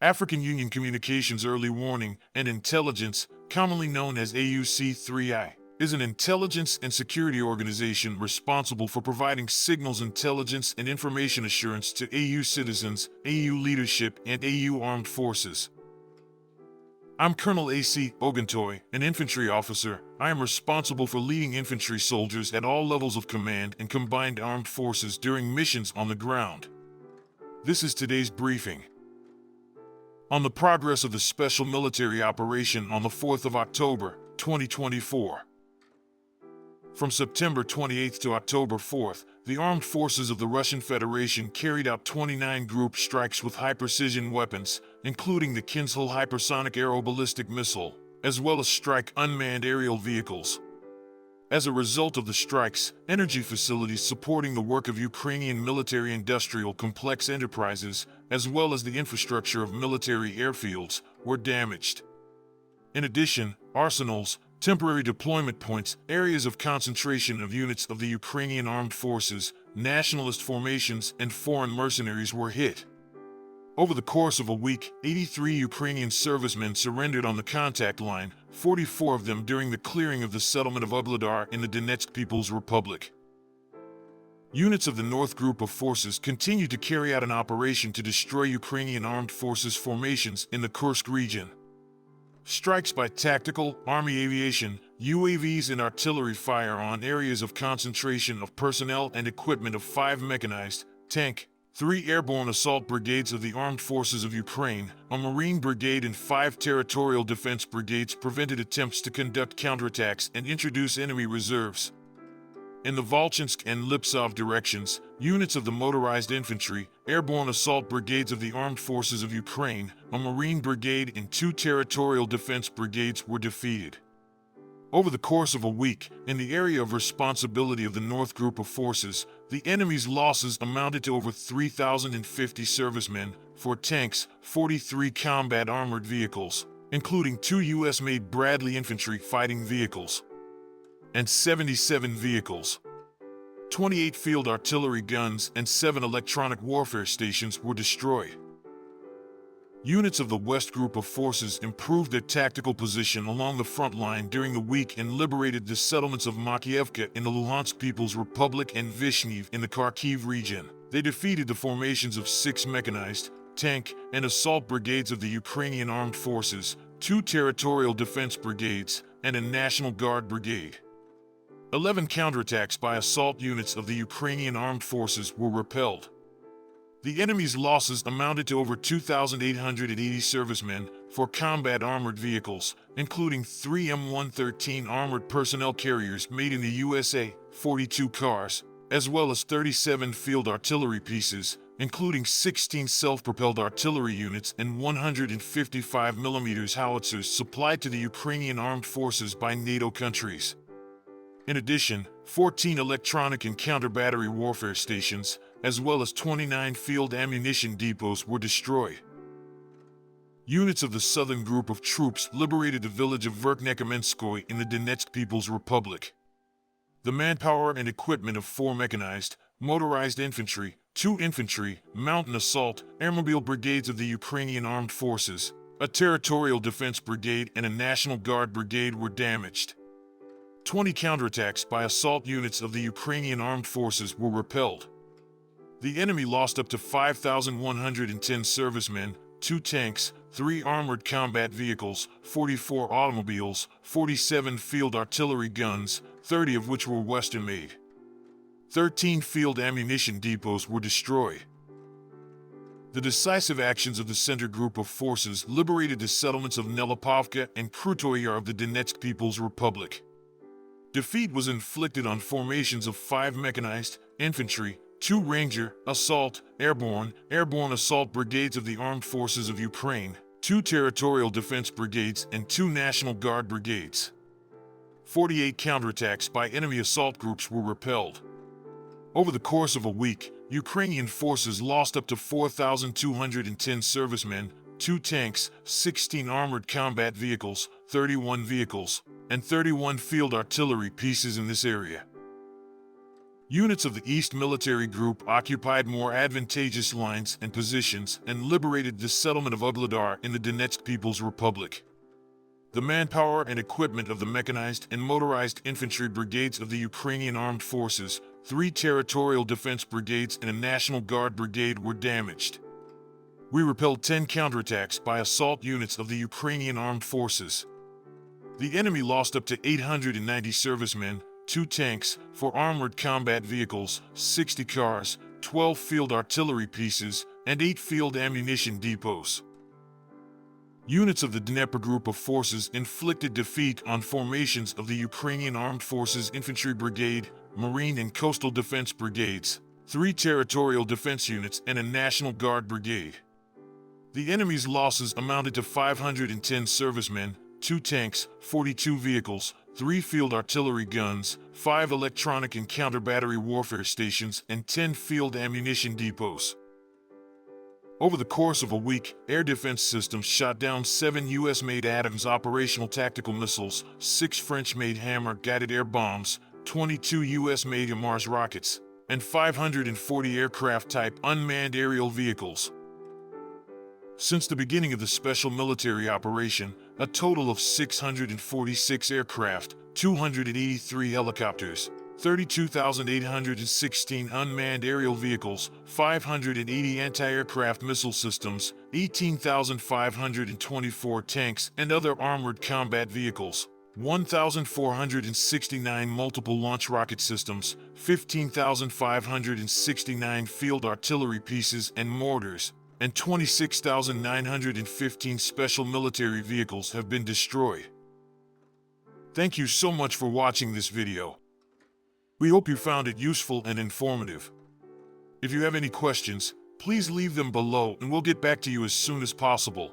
African Union Communications Early Warning and Intelligence, commonly known as AUC3I, is an intelligence and security organization responsible for providing signals intelligence and information assurance to AU citizens, AU leadership, and AU armed forces. I'm Colonel A.C. Oguntoye, an infantry officer. I am responsible for leading infantry soldiers at all levels of command and combined armed forces during missions on the ground. This is today's briefing. On the progress of the special military operation on the 4th of October, 2024. From September 28th to October 4th, the armed forces of the Russian Federation carried out 29 group strikes with high-precision weapons, including the Kinzhal hypersonic aeroballistic missile, as well as strike unmanned aerial vehicles. As a result of the strikes, energy facilities supporting the work of Ukrainian military-industrial complex enterprises, as well as the infrastructure of military airfields, were damaged. In addition, arsenals, temporary deployment points, areas of concentration of units of the Ukrainian armed forces, nationalist formations, and foreign mercenaries were hit. Over the course of a week, 83 Ukrainian servicemen surrendered on the contact line, 44 of them during the clearing of the settlement of Ugledar in the Donetsk People's Republic. Units of the North Group of Forces continued to carry out an operation to destroy Ukrainian armed forces formations in the Kursk region. Strikes by tactical, Army aviation, UAVs and artillery fire on areas of concentration of personnel and equipment of 5 mechanized, tank, 3 airborne assault brigades of the Armed Forces of Ukraine, a Marine brigade and 5 territorial defense brigades prevented attempts to conduct counterattacks and introduce enemy reserves. In the Volchansk and Lipsov directions, units of the motorized infantry, airborne assault brigades of the Armed Forces of Ukraine, a Marine brigade and 2 territorial defense brigades were defeated. Over the course of a week, in the area of responsibility of the North Group of Forces, the enemy's losses amounted to over 3,050 servicemen, 4 tanks, 43 combat armored vehicles, including 2 U.S.-made Bradley infantry fighting vehicles, and 77 vehicles. 28 field artillery guns and 7 electronic warfare stations were destroyed. Units of the West Group of Forces improved their tactical position along the front line during the week and liberated the settlements of Makiivka in the Luhansk People's Republic and Vishnev in the Kharkiv region. They defeated the formations of 6 mechanized, tank, and assault brigades of the Ukrainian Armed Forces, 2 territorial defense brigades, and a National Guard brigade. 11 counterattacks by assault units of the Ukrainian Armed Forces were repelled. The enemy's losses amounted to over 2,880 servicemen, 4 combat armored vehicles, including 3 M113 armored personnel carriers made in the USA, 42 cars, as well as 37 field artillery pieces, including 16 self-propelled artillery units and 155 mm howitzers supplied to the Ukrainian armed forces by NATO countries. In addition, 14 electronic and counter-battery warfare stations, as well as 29 field ammunition depots were destroyed. Units of the Southern Group of Troops liberated the village of Verkhnekamenskoye in the Donetsk People's Republic. The manpower and equipment of 4 mechanized, motorized infantry, 2 infantry, mountain assault, airmobile brigades of the Ukrainian Armed Forces, a territorial defense brigade and a National Guard brigade were damaged. 20 counterattacks by assault units of the Ukrainian Armed Forces were repelled. The enemy lost up to 5,110 servicemen, 2 tanks, 3 armored combat vehicles, 44 automobiles, 47 field artillery guns, 30 of which were Western-made. 13 field ammunition depots were destroyed. The decisive actions of the Center Group of Forces liberated the settlements of Nelipovka and Krutoyar of the Donetsk People's Republic. Defeat was inflicted on formations of 5 mechanized, infantry, 2 Ranger, assault, airborne assault brigades of the Armed Forces of Ukraine, 2 territorial defense brigades and 2 National Guard brigades. 48 counterattacks by enemy assault groups were repelled. Over the course of a week, Ukrainian forces lost up to 4,210 servicemen, 2 tanks, 16 armored combat vehicles, 31 vehicles, and 31 field artillery pieces in this area. Units of the East Military Group occupied more advantageous lines and positions and liberated the settlement of Ugledar in the Donetsk People's Republic. The manpower and equipment of the mechanized and motorized infantry brigades of the Ukrainian Armed Forces, 3 territorial defense brigades and a National Guard brigade were damaged. We repelled 10 counterattacks by assault units of the Ukrainian Armed Forces. The enemy lost up to 890 servicemen, 2 tanks, 4 armored combat vehicles, 60 cars, 12 field artillery pieces, and 8 field ammunition depots. Units of the Dnieper Group of Forces inflicted defeat on formations of the Ukrainian Armed Forces Infantry Brigade, Marine and Coastal Defense Brigades, 3 territorial defense units, and a National Guard brigade. The enemy's losses amounted to 510 servicemen, 2 tanks, 42 vehicles, 3 field artillery guns, 5 electronic and counter-battery warfare stations, and 10 field ammunition depots. Over the course of a week, air defense systems shot down 7 U.S.-made Adams operational tactical missiles, 6 French-made Hammer guided air bombs, 22 U.S.-made Mars rockets, and 540 aircraft-type unmanned aerial vehicles. Since the beginning of the special military operation, a total of 646 aircraft, 283 helicopters, 32,816 unmanned aerial vehicles, 580 anti-aircraft missile systems, 18,524 tanks and other armored combat vehicles, 1,469 multiple launch rocket systems, 15,569 field artillery pieces and mortars, and 26,915 special military vehicles have been destroyed. Thank you so much for watching this video. We hope you found it useful and informative. If you have any questions, please leave them below and we'll get back to you as soon as possible.